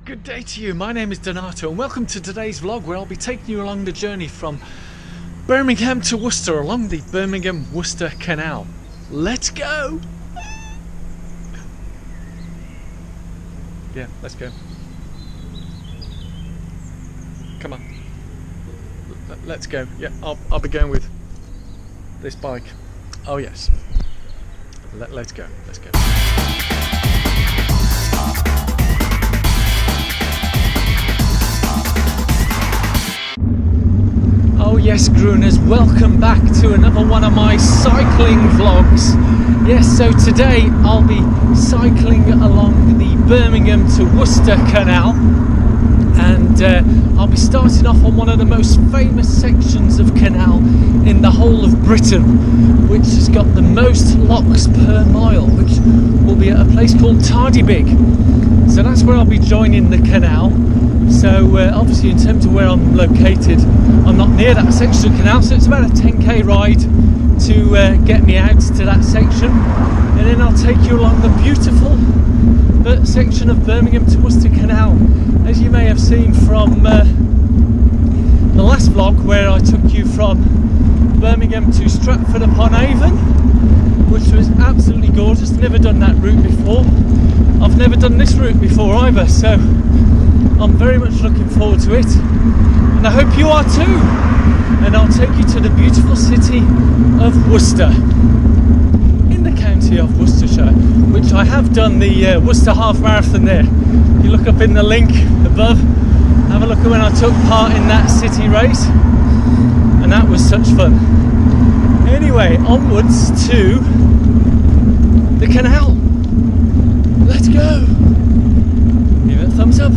Good day to you, my name is Donato and welcome to today's vlog where I'll be taking you along the journey from Birmingham to Worcester along the Birmingham-Worcester Canal. Let's go! Yeah, let's go. Come on. Let's go. Yeah, I'll be going with this bike. Oh yes. Let's go. Let's go. Oh yes, Grooners, welcome back to another one of my cycling vlogs. Yes, so today I'll be cycling along the Birmingham to Worcester Canal, and I'll be starting off on one of the most famous sections of canal in the whole of Britain, which has got the most locks per mile, which will be at a place called Tardebigge. So that's where I'll be joining the canal. So obviously in terms of where I'm located, I'm not near that section of canal, so it's about a 10k ride to get me out to that section, and then I'll take you along the beautiful section of Birmingham to Worcester Canal. As you may have seen from the last vlog, where I took you from Birmingham to Stratford upon Avon, which was absolutely gorgeous. Never done that route before. I've never done this route before either, so I'm very much looking forward to it, and I hope you are too. And I'll take you to the beautiful city of Worcester in the county of Worcestershire, which I have done the Worcester Half Marathon there. You look up in the link above, have a look at when I took part in that city race, and that was such fun. Anyway, onwards to the canal. Let's go. Give it a thumbs up.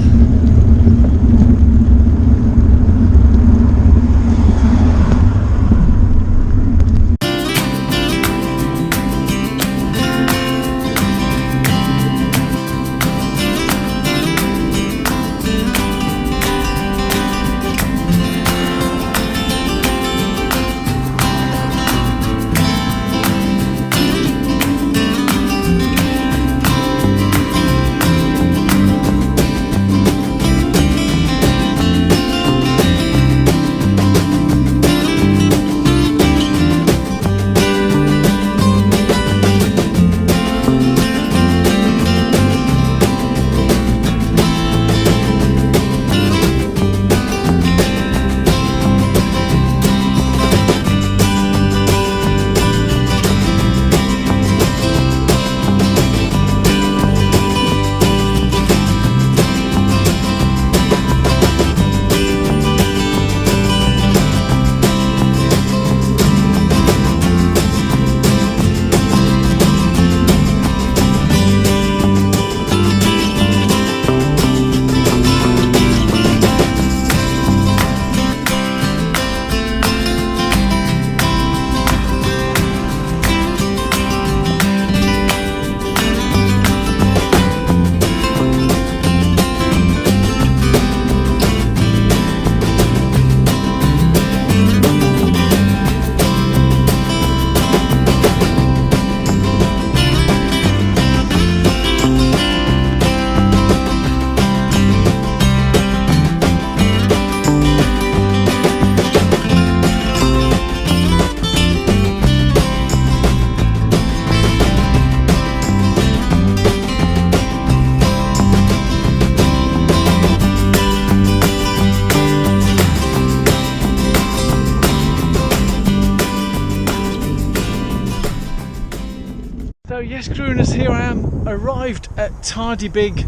So yes, Grooners, here I am, arrived at Tardebigge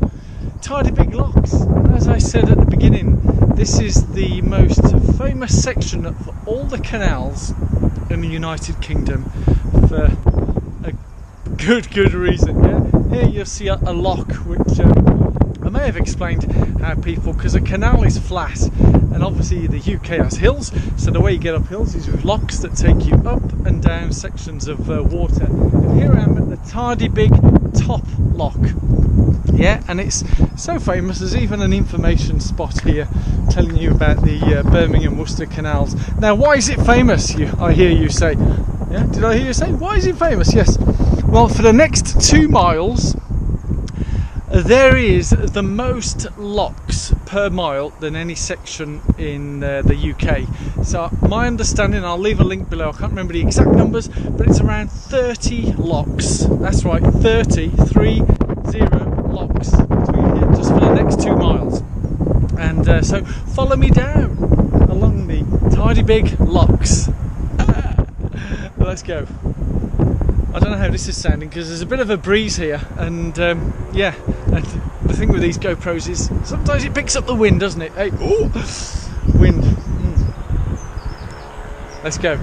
Locks. And as I said at the beginning, this is the most famous section of all the canals in the United Kingdom for a good reason. Yeah? Here you'll see a lock, which I may have explained how people, because a canal is flat and obviously the UK has hills, so the way you get up hills is with locks that take you up and down sections of water. And here I am at the Tardebigge Top Lock. Yeah, and it's so famous, there's even an information spot here telling you about the Birmingham-Worcester canals. Now, why is it famous, I hear you say? Yeah, did I hear you say? Why is it famous? Yes. Well, for the next 2 miles, there is the most locks per mile than any section in the UK. So my understanding, I'll leave a link below, I can't remember the exact numbers, but it's around 30 locks. That's right, 30 locks between here, just for the next 2 miles. And so follow me down along the Tardebigge Locks. Let's go. I don't know how this is sounding because there's a bit of a breeze here, and yeah, and the thing with these GoPros is sometimes it picks up the wind, doesn't it? Hey, ooh, wind. Let's go.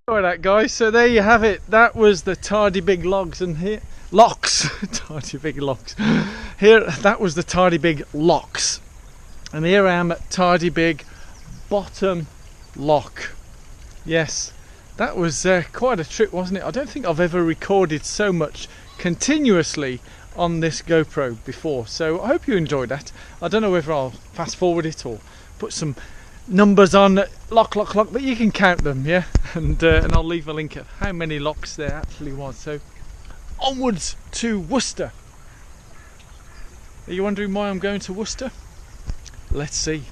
Alright guys, so there you have it. That was the Tardebigge Locks, and here Tardebigge Locks. Here, that was the Tardebigge Locks, and here I am at Tardebigge Bottom Lock. Yes, that was quite a trip, wasn't it? I don't think I've ever recorded so much continuously on this GoPro before, so I hope you enjoyed that. I don't know whether I'll fast forward it or put some numbers on lock, but you can count them, yeah, and I'll leave a link of how many locks there actually was. So onwards to Worcester. Are you wondering why I'm going to Worcester? Let's see.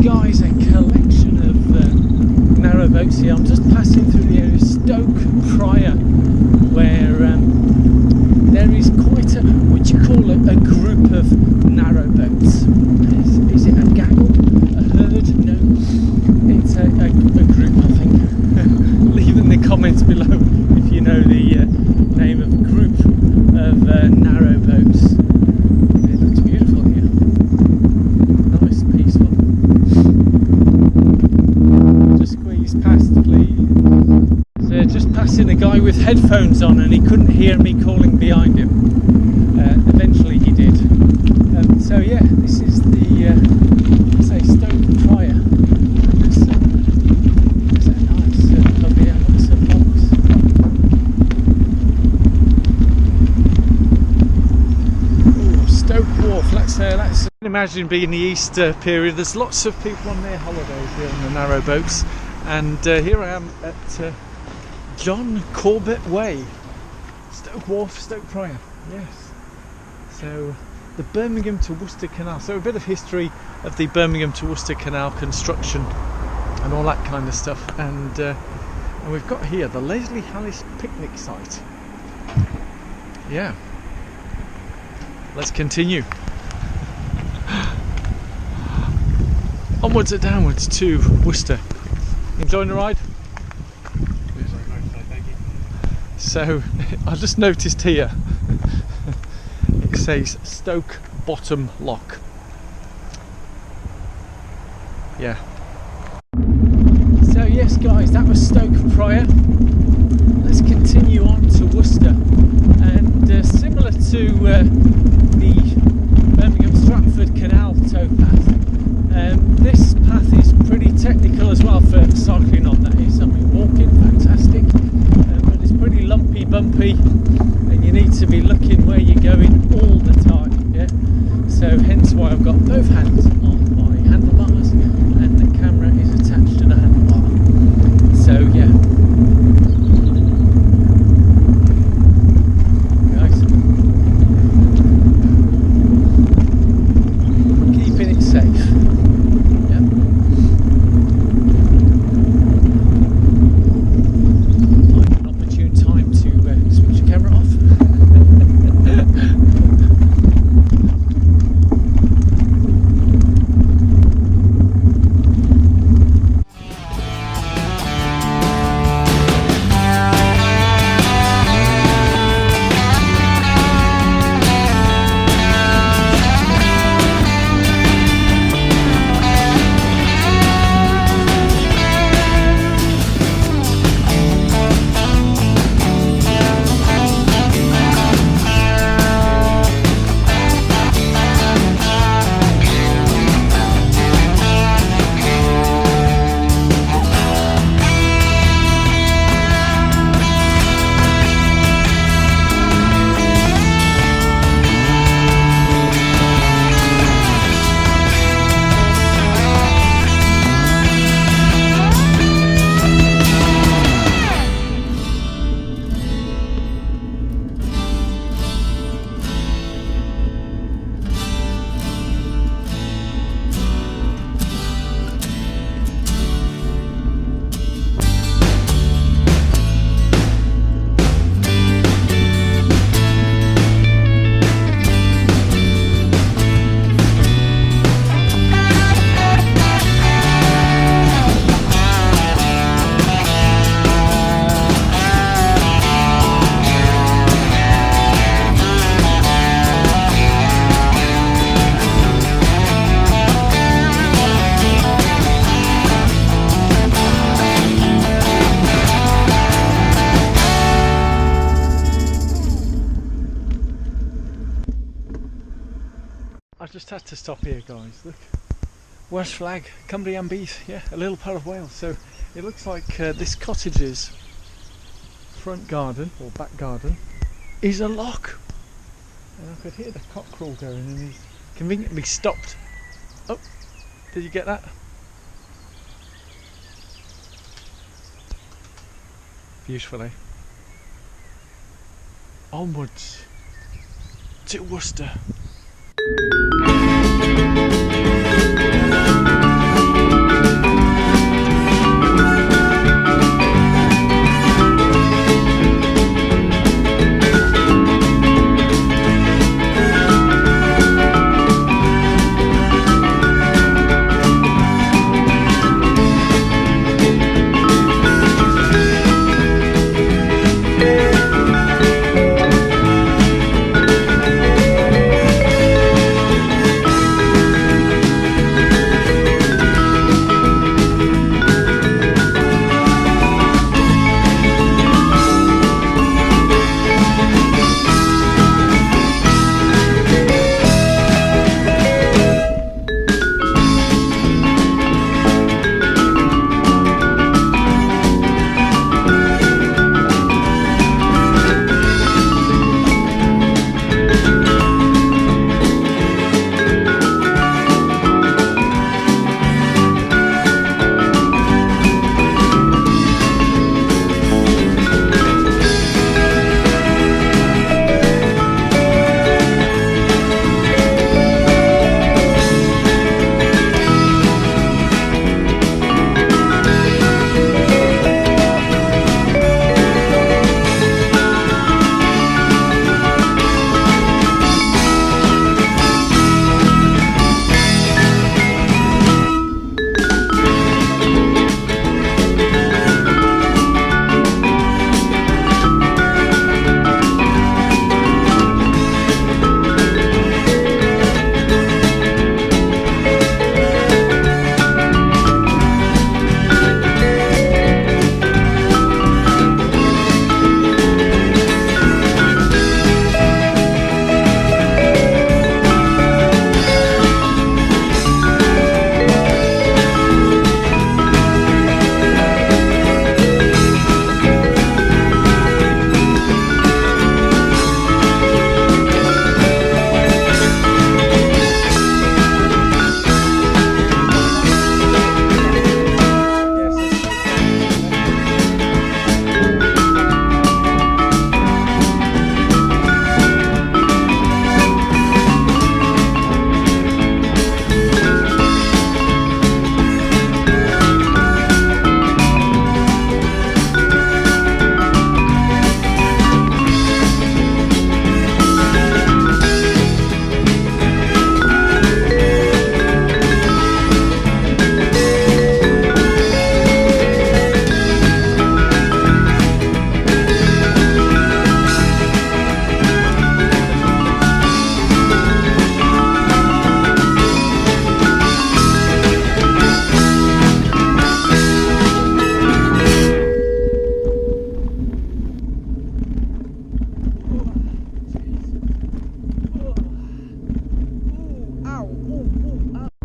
Guys, a collection of narrowboats here. I'm just passing through the area of Stoke Prior, where there is quite a, what you call a group of narrowboats. Is it a gaggle? A herd? No, it's a group, I think. Leave in the comments below if you know the name of a group of narrowboats. It looks beautiful here. Nice, peaceful. Just squeeze past, please. So just passing a guy with headphones on, and he couldn't hear me calling behind him. Eventually he did. So yeah, this is the say Stoke Prior. There's a nice lovely lots of locks. Oh, Stoke Wharf. Let's imagine being the Easter period. There's lots of people on their holidays here on the narrow boats, and here I am at John Corbett Way, Stoke Wharf, Stoke Prior. Yes. So the Birmingham to Worcester Canal. So a bit of history of the Birmingham to Worcester Canal construction and all that kind of stuff. And we've got here the Leslie Hallis picnic site. Yeah. Let's continue. Onwards and downwards to Worcester. Enjoying the ride? Yes, very much so, thank you. So I just noticed here it says Stoke bottom lock. Yeah. So yes guys, that was Stoke Prior. Let's continue on to Worcester, and similar to the Birmingham Stratford Canal towpath, this path is pretty technical as well for cycling on, that is. I mean, walking, fantastic, but it's pretty lumpy, bumpy, and you need to be looking where you're going all the time, yeah? So hence why I've got both hands on my handlebars and the camera is attached to the handlebar. So yeah. Guys, keeping it safe. I just had to stop here, guys. Look, Welsh flag, Cymru and Beath, yeah, a little part of Wales. So it looks like this cottage's front garden or back garden is a lock, and I could hear the cockerel going, and he's conveniently stopped. Oh, did you get that? Beautiful, eh? Onwards to Worcester.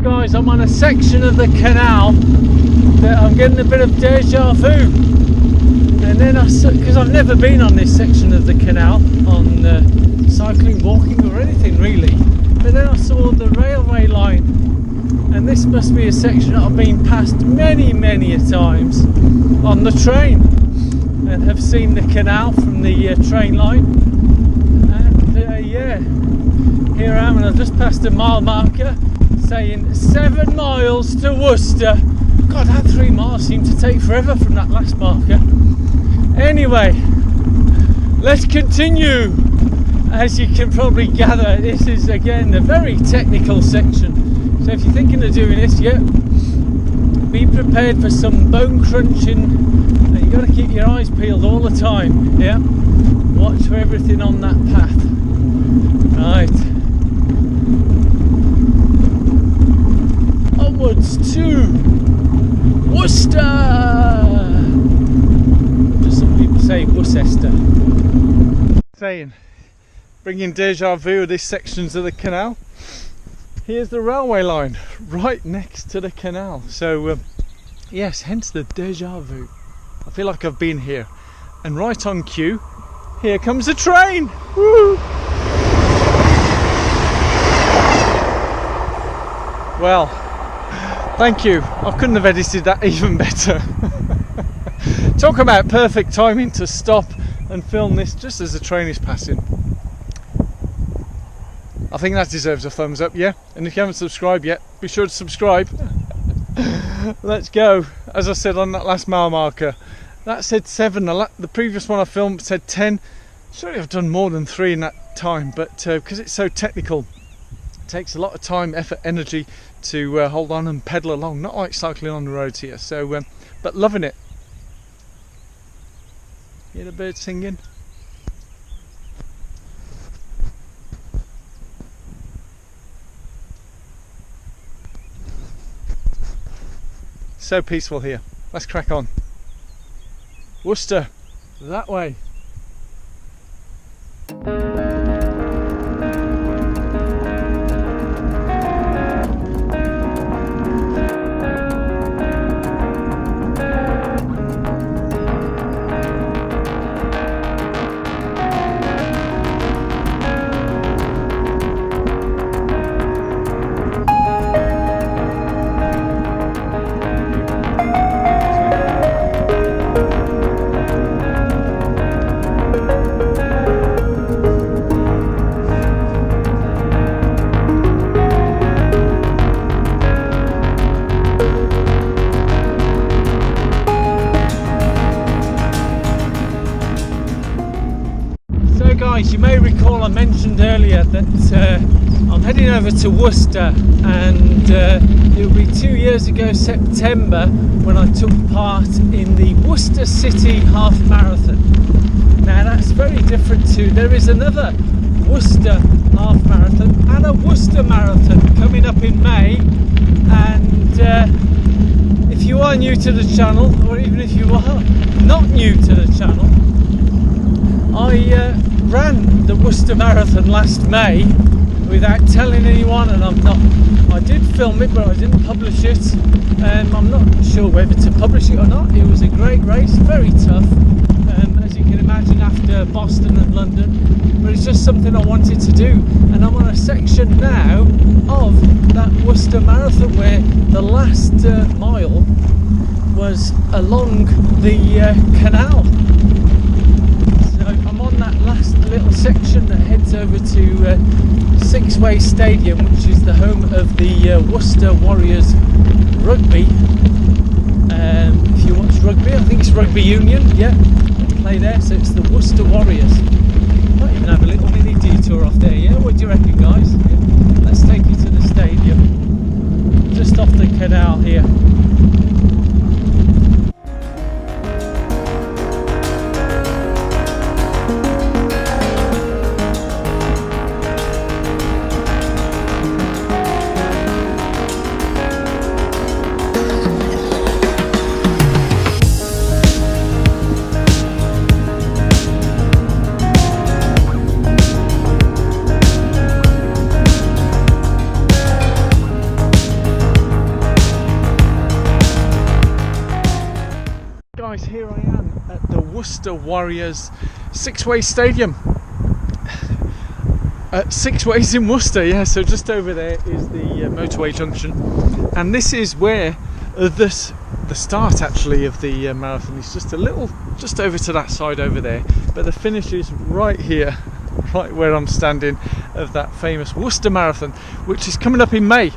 Guys, I'm on a section of the canal that I'm getting a bit of deja vu. And then because I've never been on this section of the canal, on cycling, walking or anything really. But then I saw the railway line, and this must be a section that I've been past many a times on the train, and have seen the canal from the train line. And yeah, here I am, and I've just passed a mile marker saying 7 miles to Worcester. God, that 3 miles seemed to take forever from that last marker. Anyway, let's continue. As you can probably gather, this is again a very technical section. So if you're thinking of doing this, yeah, be prepared for some bone crunching, and you've got to keep your eyes peeled all the time. Yeah, watch for everything on that path. Right, onwards to Worcester. Just some people say Worcester. Saying, bringing deja vu of these sections of the canal. Here's the railway line right next to the canal. So yes, hence the deja vu. I feel like I've been here. And right on cue, here comes a train. Woo! Well, thank you. I couldn't have edited that even better. Talk about perfect timing to stop and film this just as the train is passing. I think that deserves a thumbs up, yeah? And if you haven't subscribed yet, be sure to subscribe. Let's go. As I said on that last mile marker, that said 7. The previous one I filmed said 10. Surely I've done more than 3 in that time, but because it's so technical, it takes a lot of time, effort, energy to hold on and pedal along. Not like cycling on the roads here. So, but loving it. Hear the birds singing? So peaceful here. Let's crack on. Worcester, that way. Guys, you may recall I mentioned earlier that I'm heading over to Worcester, and it will be 2 years ago September when I took part in the Worcester City Half Marathon. Now that's very different to, there is another Worcester Half Marathon and a Worcester Marathon coming up in May, and if you are new to the channel, or even if you are not new to the channel, I ran the Worcester Marathon last May without telling anyone, and I did film it but I didn't publish it. I'm not sure whether to publish it or not. It was a great race, very tough, as you can imagine, after Boston and London, but it's just something I wanted to do. And I'm on a section now of that Worcester Marathon where the last mile was along the canal. I'm on that last little section that heads over to Six-Way Stadium, which is the home of the Worcester Warriors rugby. If you watch rugby, I think it's Rugby Union, yeah, they play there, so it's the Worcester Warriors. Might even have a little mini detour off there, yeah? What do you reckon, guys? Yeah. Let's take you to the stadium, just off the canal here. guys, here I am at the Worcester Warriors Six-Way Stadium. Six Ways in Worcester, yeah, so just over there is the motorway junction, and this is where the start actually of the marathon is just over to that side over there, but the finish is right here, right where I'm standing, of that famous Worcester Marathon, which is coming up in May.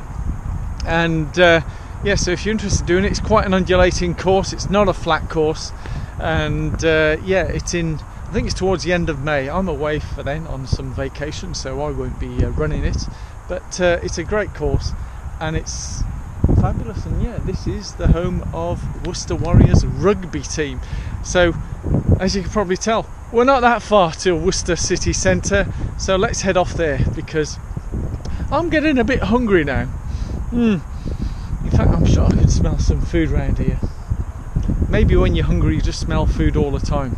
And yeah, so if you're interested in doing it, it's quite an undulating course, it's not a flat course, and yeah, I think it's towards the end of May. I'm away for then on some vacation, so I won't be running it, but it's a great course and it's fabulous. And yeah, this is the home of Worcester Warriors rugby team. So as you can probably tell, we're not that far to Worcester city centre, so let's head off there because I'm getting a bit hungry now. In fact, I'm sure I can smell some food around here. Maybe when you're hungry you just smell food all the time.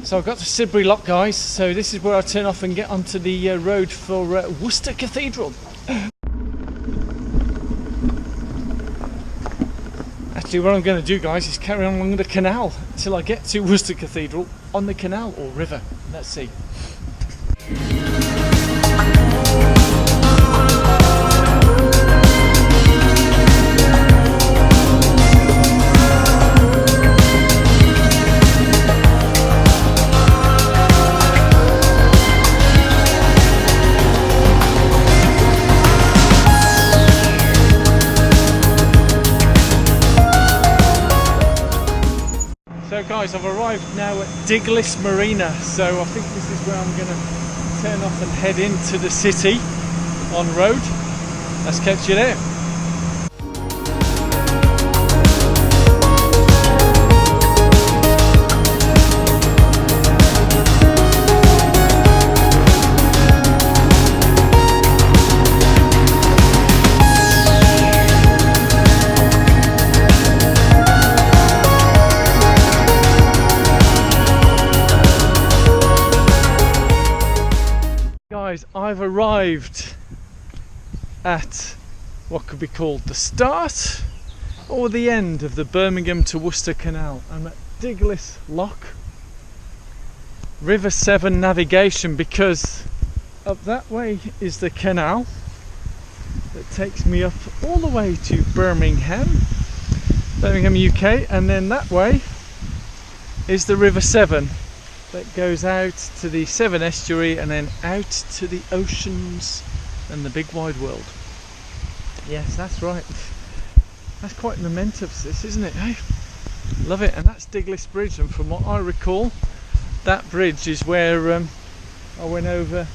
So I've got to Tradebigge Lock, guys, so this is where I turn off and get onto the road for Worcester Cathedral. Actually, what I'm going to do, guys, is carry on along the canal until I get to Worcester Cathedral on the canal or river. Let's see. So guys, I've arrived now at Diglettz Marina, so I think this is where I'm going to turn off and head into the city on road. Let's catch you there. arrived at what could be called the start or the end of the Birmingham to Worcester Canal. I'm at Diglettz Lock, River Severn navigation, because up that way is the canal that takes me up all the way to Birmingham, UK, and then that way is the River Severn that goes out to the Severn estuary and then out to the oceans and the big wide world. Yes, that's right. That's quite momentous, this, isn't it? Hey? Love it. And that's Diglettz Bridge, and from what I recall, that bridge is where I went over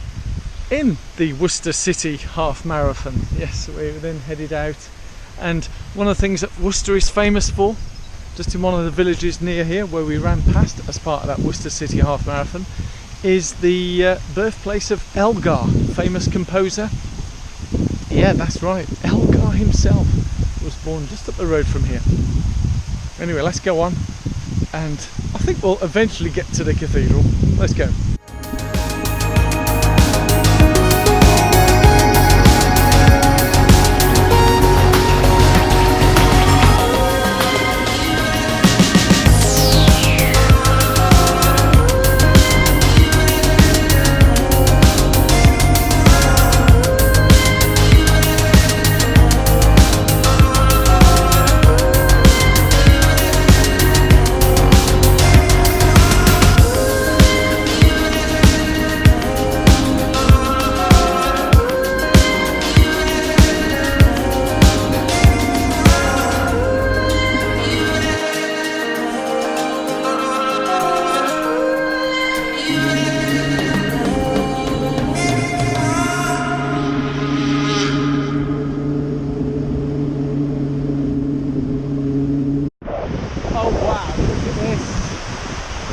in the Worcester City half marathon. Yes, we then headed out, and one of the things that Worcester is famous for, just in one of the villages near here where we ran past as part of that Worcester City half marathon, is the birthplace of Elgar, famous composer. Yeah, that's right, Elgar himself was born just up the road from here. Anyway, let's go on, and I think we'll eventually get to the cathedral. Let's go.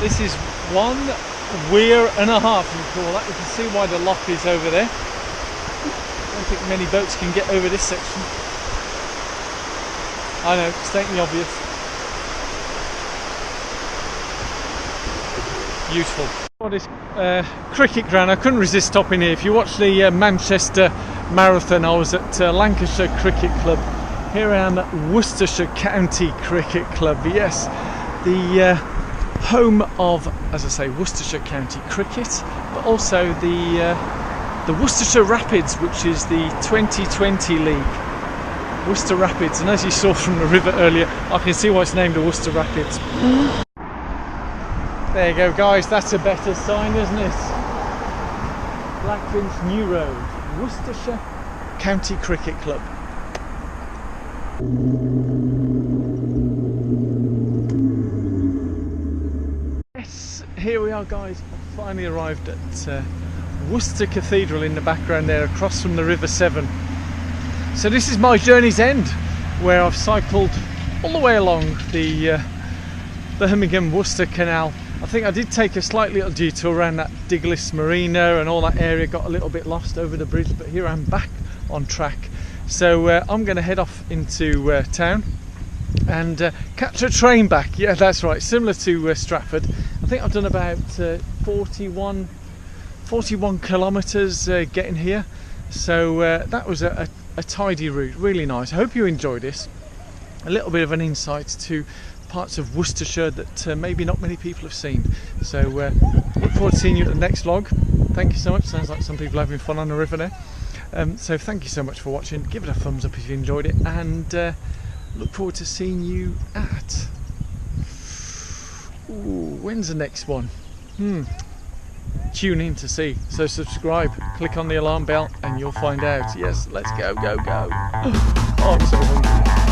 This is 1 weir and a half, you call that. You can see why the lock is over there. I don't think many boats can get over this section. I know, stating the obvious. Beautiful. What is cricket ground? I couldn't resist stopping here. If you watch the Manchester Marathon, I was at Lancashire Cricket Club. Here I am at Worcestershire County Cricket Club. Yes, the home of, as I say, Worcestershire County Cricket, but also the Worcestershire Rapids, which is the 2020 league. Worcester Rapids, and as you saw from the river earlier, I can see why it's named the Worcester Rapids. There you go, guys, that's a better sign, isn't it? Blackfinch New Road, Worcestershire County Cricket Club. Yes, here we are, guys. I've finally arrived at Worcester Cathedral in the background there, across from the River Severn. So this is my journey's end, where I've cycled all the way along the Birmingham Worcester Canal. I think I did take a slight little detour around that Diglettz Marina and all that area, got a little bit lost over the bridge, but here I'm back on track. So I'm going to head off into town and catch a train back. Yeah, that's right, similar to Stratford. I think I've done about 41 kilometres getting here. So that was a tidy route, really nice. I hope you enjoyed this. A little bit of an insight to parts of Worcestershire that maybe not many people have seen. So look forward to seeing you at the next vlog. Thank you so much. Sounds like some people are having fun on the river there. So thank you so much for watching. Give it a thumbs up if you enjoyed it, and look forward to seeing you at... Ooh, when's the next one? Tune in to see. So subscribe, click on the alarm bell, and you'll find out. Yes, let's go, go, go. Oh, I'm so hungry.